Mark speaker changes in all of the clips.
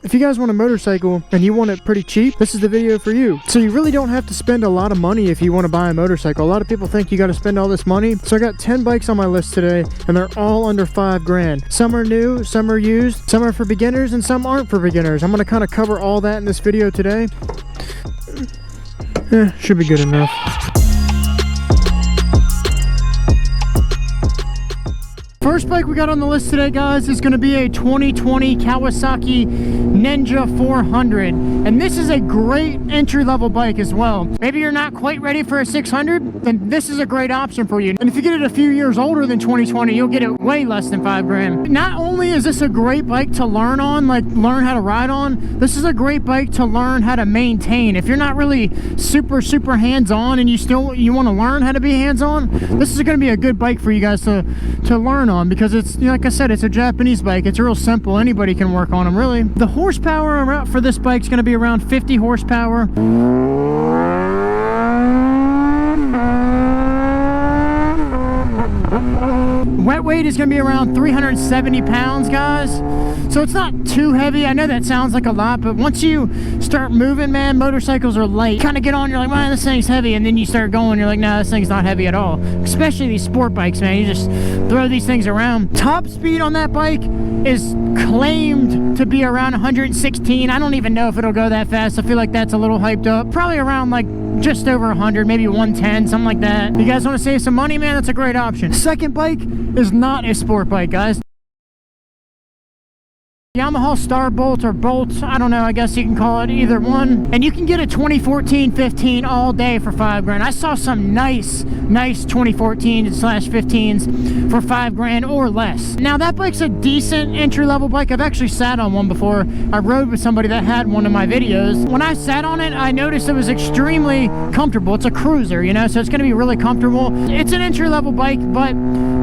Speaker 1: if you guys want a motorcycle and you want it pretty cheap, this is the video for you. So you really don't have to spend a lot of money if you want to buy a motorcycle. A lot of people think you got to spend all this money. So I got 10 bikes on my list today, and they're all under 5 grand. Some are new, some are used, some are for beginners, and some aren't for beginners. I'm going to kind of cover all that in this video today. Should be good enough. First bike we got on the list today, guys, is going to be a 2020 Kawasaki Ninja 400. And this is a great entry-level bike as well. Maybe you're not quite ready for a 600, then this is a great option for you. And if you get it a few years older than 2020, you'll get it way less than 5 grand. Not only is this a great bike to learn on, like learn how to ride on, this is a great bike to learn how to maintain. If you're not really super hands-on and you want to learn how to be hands-on, this is going to be a good bike for you guys to learn on, because it's, you know, like I said, it's a Japanese bike. It's real simple. Anybody can work on them, really. The horsepower for this bike is going to be around 50 horsepower. Wet weight is going to be around 370 pounds, guys. So it's not too heavy. I know that sounds like a lot, but once you start moving, man, motorcycles are light. Kind of get on, you're like, man, this thing's heavy, and then you start going, you're like, nah, this thing's not heavy at all. Especially these sport bikes, man. You just throw these things around. Top speed on that bike is claimed to be around 116. I don't even know if it'll go that fast. I feel like that's a little hyped up. Probably around like just over 100, maybe 110, something like that. You guys want to save some money, man? That's a great option. Second bike is not a sport bike, guys. Yamaha Starbolt or Bolt, I don't know, I guess you can call it either one. And you can get a 2014-15 all day for 5 grand. I saw some nice 2014/15s for 5 grand or less. Now that bike's a decent entry-level bike. I've actually sat on one before. I rode with somebody that had one of my videos. When I sat on it, I noticed it was extremely comfortable. It's a cruiser, you know, so it's gonna be really comfortable. It's an entry-level bike, but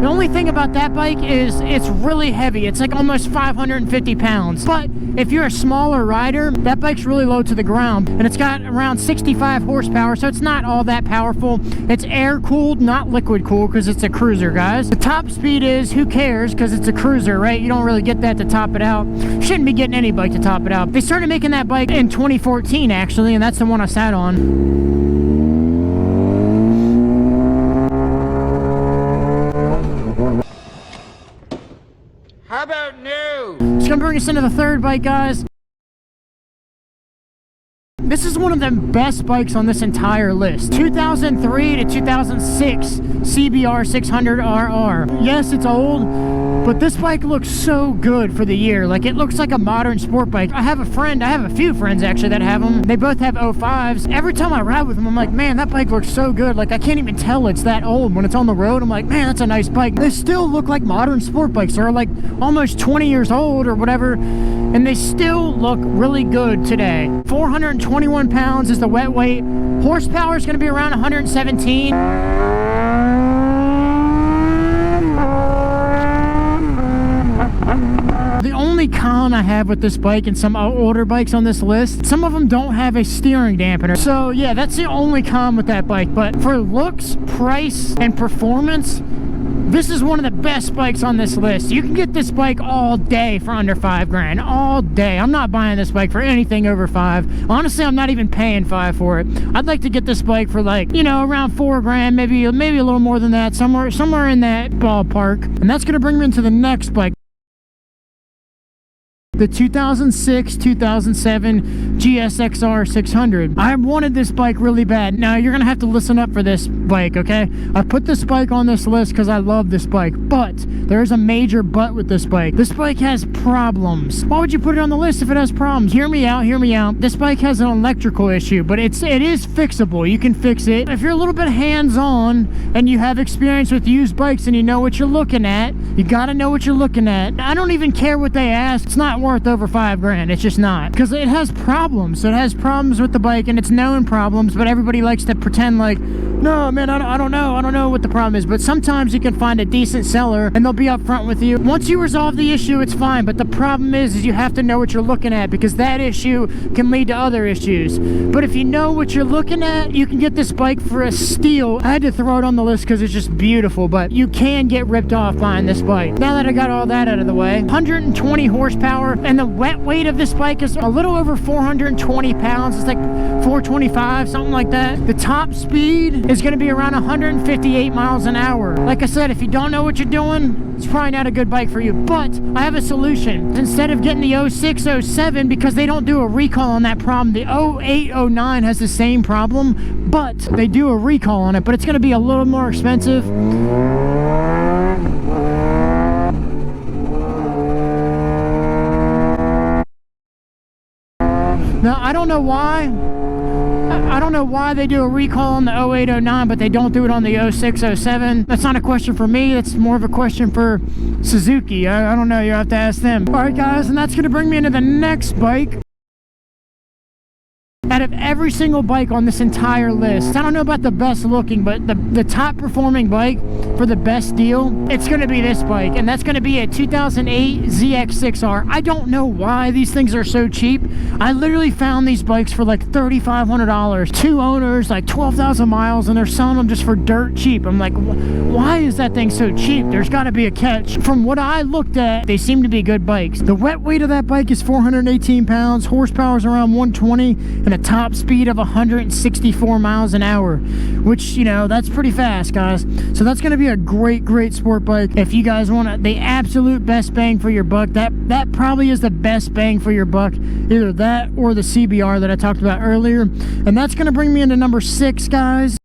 Speaker 1: the only thing about that bike is it's really heavy. It's like almost 550 pounds. But if you're a smaller rider, that bike's really low to the ground, and it's got around 65 horsepower, so it's not all that powerful. It's air cooled, not liquid cooled, because it's a cruiser, guys. The top speed is, who cares, because it's a cruiser, right? You don't really get that to top it out. Shouldn't be getting any bike to top it out. They started making that bike in 2014, actually, and that's the one I sat on.
Speaker 2: How about new?
Speaker 1: It's gonna bring us into the third bike, guys. This is one of the best bikes on this entire list. 2003 to 2006 CBR 600RR. Yes, it's old, but this bike looks so good for the year. Like, it looks like a modern sport bike. I have a few friends actually that have them. They both have 05s. Every time I ride with them, I'm like, man, that bike looks so good. Like, I can't even tell it's that old. When it's on the road, I'm like, man, that's a nice bike. They still look like modern sport bikes. They're like almost 20 years old or whatever, and they still look really good today. 421 pounds is the wet weight. Horsepower is going to be around 117. The only con I have with this bike and some older bikes on this list, some of them don't have a steering dampener. So yeah, that's the only con with that bike. But for looks, price, and performance, this is one of the best bikes on this list. You can get this bike all day for under 5 grand. All day. I'm not buying this bike for anything over 5. Honestly, I'm not even paying 5 for it. I'd like to get this bike for, like, you know, around 4 grand, maybe a little more than that, somewhere in that ballpark. And that's gonna bring me into the next bike. The 2006-2007 GSXR 600. I wanted this bike really bad. Now, you're going to have to listen up for this bike, okay? I put this bike on this list because I love this bike, but there's a major but with this bike. This bike has problems. Why would you put it on the list if it has problems? Hear me out, hear me out. This bike has an electrical issue, but it is fixable. You can fix it. If you're a little bit hands-on and you have experience with used bikes and you know what you're looking at, you got to know what you're looking at. I don't even care what they ask. It's not worth over 5 grand. It's just not, because it has problems. It has problems with the bike, and it's known problems, but everybody likes to pretend like, No, man, I don't know what the problem is, but sometimes you can find a decent seller and they'll be upfront with you. Once you resolve the issue, it's fine, but the problem is you have to know what you're looking at, because that issue can lead to other issues. But if you know what you're looking at, you can get this bike for a steal. I had to throw it on the list because it's just beautiful, but you can get ripped off buying this bike. Now that I got all that out of the way, 120 horsepower, and the wet weight of this bike is a little over 420 pounds. It's like 425, something like that. The top speed is going to be around 158 miles an hour. Like I said, if you don't know what you're doing, it's probably not a good bike for you. But I have a solution. Instead of getting the 06, 07, because they don't do a recall on that problem, the 08, 09 has the same problem, but they do a recall on it, but it's going to be a little more expensive. Now, I don't know why. I don't know why they do a recall on the 08, 09, but they don't do it on the 06, 07. That's not a question for me. That's more of a question for Suzuki. I don't know. You have to ask them. All right, guys, and that's going to bring me into the next bike. Out of every single bike on this entire list, I don't know about the best looking, but the top performing bike for the best deal, it's going to be this bike, and that's going to be a 2008 ZX6R. I don't know why these things are so cheap. I literally found these bikes for like $3,500. Two owners, like 12,000 miles, and they're selling them just for dirt cheap. I'm like, why is that thing so cheap? There's got to be a catch. From what I looked at, they seem to be good bikes. The wet weight of that bike is 418 pounds, horsepower is around 120, and a top speed of 164 miles an hour, which, you know, that's pretty fast, guys. So that's going to be a great sport bike. If you guys want the absolute best bang for your buck, that probably is the best bang for your buck, either that or the CBR that I talked about earlier. And that's going to bring me into number 6, guys.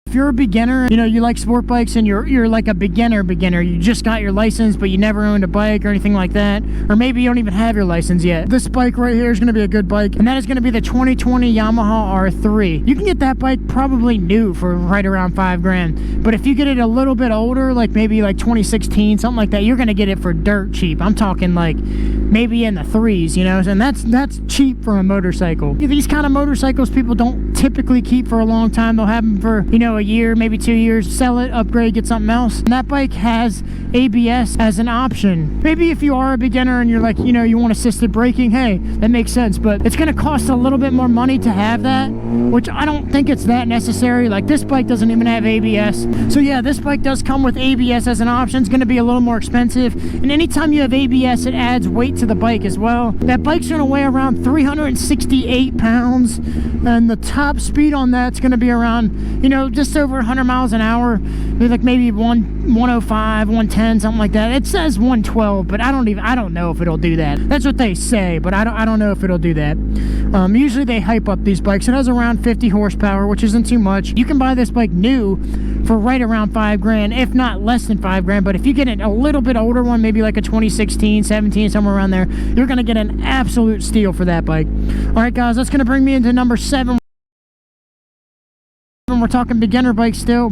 Speaker 1: If you're a beginner, you know, you like sport bikes and you're like a beginner, you just got your license but you never owned a bike or anything like that, or maybe you don't even have your license yet, this bike right here is going to be a good bike, and that is going to be the 2020 Yamaha R3. You can get that bike probably new for right around $5,000, but if you get it a little bit older, like maybe like 2016, something like that, you're going to get it for dirt cheap. I'm talking like maybe in the threes, you know, and that's cheap for a motorcycle. These kind of motorcycles people don't typically keep for a long time. They'll have them for, you know, a year, maybe 2 years, sell it, upgrade, get something else. And that bike has ABS as an option. Maybe if you are a beginner and you're like, you know, you want assisted braking, hey, that makes sense, but it's going to cost a little bit more money to have that, which I don't think it's that necessary. Like, this bike doesn't even have ABS. So yeah, this bike does come with ABS as an option. It's going to be a little more expensive, and anytime you have ABS, it adds weight to the bike as well. That bike's going to weigh around 368 pounds, and the top speed on that's going to be around, you know, just over 100 miles an hour, maybe 105, 110, something like that. It says 112, but I don't know if it'll do that. That's what they say, but I don't know if it'll do that. Usually they hype up these bikes. It has around 50 horsepower, which isn't too much. You can buy this bike new for right around $5,000, if not less than $5,000. But if you get a little bit older one, maybe like a 2016, 17, somewhere around there, you're gonna get an absolute steal for that bike. All right, guys, that's gonna bring me into number 7. We're talking beginner bikes still,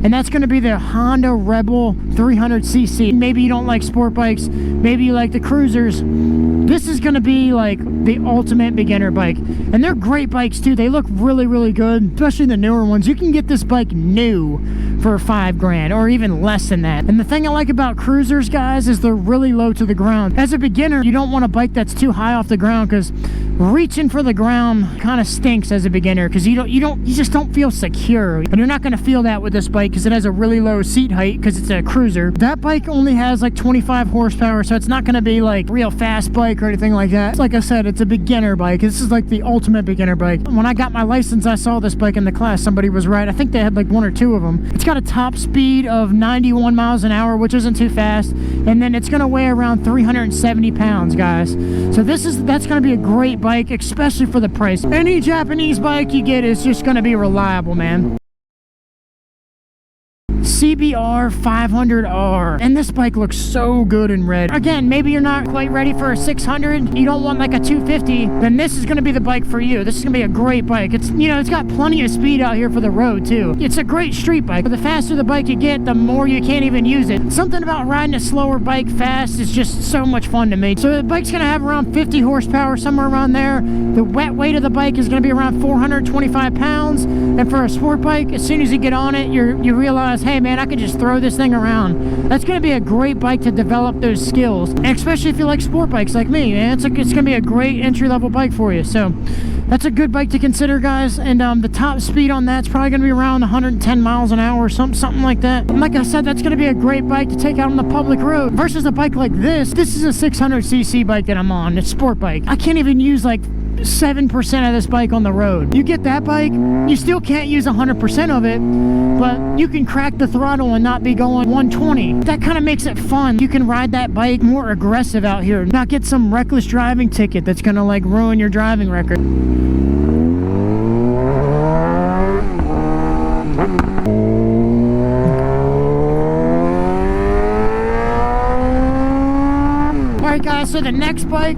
Speaker 1: and that's going to be the Honda Rebel 300cc. Maybe you don't like sport bikes, maybe you like the cruisers. This is going to be like the ultimate beginner bike, and they're great bikes too. They look really good, especially the newer ones. You can get this bike new for $5,000 or even less than that. And the thing I like about cruisers, guys, is they're really low to the ground. As a beginner, you don't want a bike that's too high off the ground, because reaching for the ground kind of stinks as a beginner, because you just don't feel secure. And you're not going to feel that with this bike because it has a really low seat height, because it's a cruiser. That bike only has like 25 horsepower, so it's not going to be like real fast bike or anything like that. Like I said, it's a beginner bike. This is like the ultimate beginner bike. When I got my license, I saw this bike in the class. Somebody was right. I think they had like 1 or 2 of them. It's got a top speed of 91 miles an hour, which isn't too fast, and then it's going to weigh around 370 pounds, guys. So that's going to be a great bike, especially for the price. Any Japanese bike you get is just going to be reliable, man. CB CBR 500R, and this bike looks so good in red. Again, maybe you're not quite ready for a 600, you don't want like a 250, then this is going to be the bike for you. This is going to be a great bike. It's, you know, it's got plenty of speed out here for the road too. It's a great street bike. The faster the bike you get, the more you can't even use it. Something about riding a slower bike fast is just so much fun to me. So the bike's going to have around 50 horsepower, somewhere around there. The wet weight of the bike is going to be around 425 pounds. And for a sport bike, as soon as you get on it, you realize, hey man, I can just throw this thing around. That's going to be a great bike to develop those skills. And especially if you like sport bikes like me, man. It's going to be a great entry-level bike for you. So that's a good bike to consider, guys. And the top speed on that's probably going to be around 110 miles an hour, something like that. And like I said, that's going to be a great bike to take out on the public road. Versus a bike like this. This is a 600cc bike that I'm on. It's a sport bike. I can't even use like 7% of this bike on the road. You get that bike, you still can't use 100% of it, but you can crack the throttle and not be going 120. That kind of makes it fun. You can ride that bike more aggressive out here, not get some reckless driving ticket that's gonna like ruin your driving record. Alright guys, so the next bike,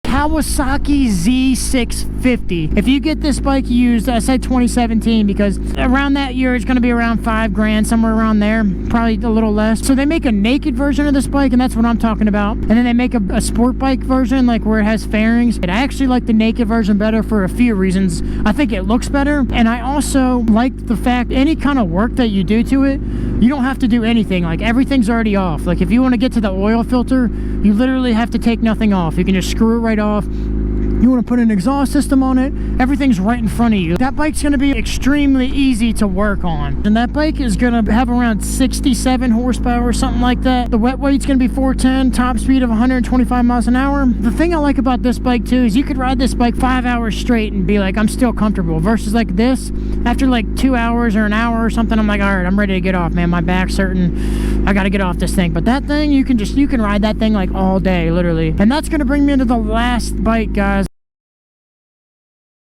Speaker 1: Kawasaki Z650. If you get this bike used, I said 2017 because around that year it's going to be around 5 grand, somewhere around there, probably a little less. So they make a naked version of this bike, and that's what I'm talking about. And then they make a sport bike version, like where it has fairings. And I actually like the naked version better for a few reasons. I think it looks better, and I also like the fact any kind of work that you do to it, you don't have to do anything. Like everything's already off. Like if you want to get to the oil filter, you literally have to take nothing off. You can just screw it right off. You want to put an exhaust system on it, everything's right in front of you. That bike's going to be extremely easy to work on. And that bike is going to have around 67 horsepower or something like that. The wet weight's going to be 410, top speed of 125 miles an hour. The thing I like about this bike too is you could ride this bike 5 hours straight and be like, I'm still comfortable. Versus like this, after like 2 hours or an hour or something, I'm like, all right, I'm ready to get off, man. My back's hurting. I got to get off this thing. But that thing, you can ride that thing like all day, literally. And that's going to bring me into the last bike, guys.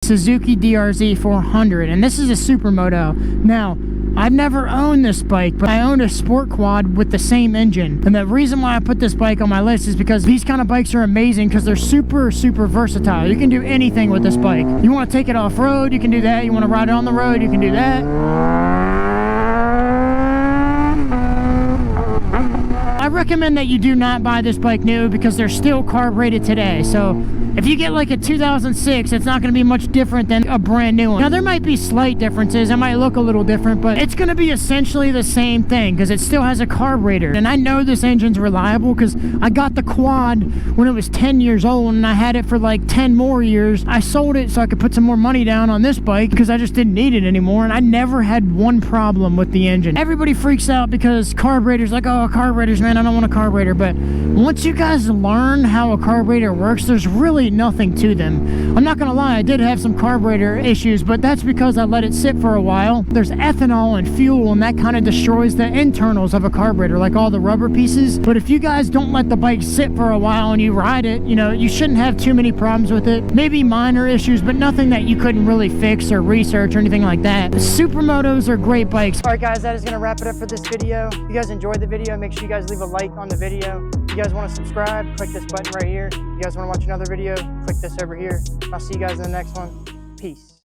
Speaker 1: Suzuki DRZ 400, and this is a Supermoto. Now, I've never owned this bike, but I own a sport quad with the same engine. And the reason why I put this bike on my list is because these kind of bikes are amazing because they're super versatile. You can do anything with this bike. You want to take it off-road, you can do that. You want to ride it on the road, you can do that. I recommend that you do not buy this bike new because they're still carb rated today. So if you get like a 2006, it's not going to be much different than a brand new one. Now there might be slight differences, it might look a little different, but it's going to be essentially the same thing because it still has a carburetor. And I know this engine's reliable because I got the quad when it was 10 years old and I had it for like 10 more years. I sold it so I could put some more money down on this bike because I just didn't need it anymore, and I never had one problem with the engine. Everybody freaks out because carburetors, like, oh, carburetors, man, I don't want a carburetor. But once you guys learn how a carburetor works, there's really nothing to them. I'm not gonna lie, I did have some carburetor issues, but that's because I let it sit for a while. There's ethanol and fuel, and that kind of destroys the internals of a carburetor, like all the rubber pieces. But if you guys don't let the bike sit for a while and you ride it, you know, you shouldn't have too many problems with it. Maybe minor issues, but nothing that you couldn't really fix or research or anything like that. Supermotos are great bikes. All right guys, that is gonna wrap it up for this video. If you guys enjoyed the video, make sure you guys leave a like on the video. If you guys want to subscribe, click this button right here. If you guys want to watch another video, click this over here. I'll see you guys in the next one. Peace.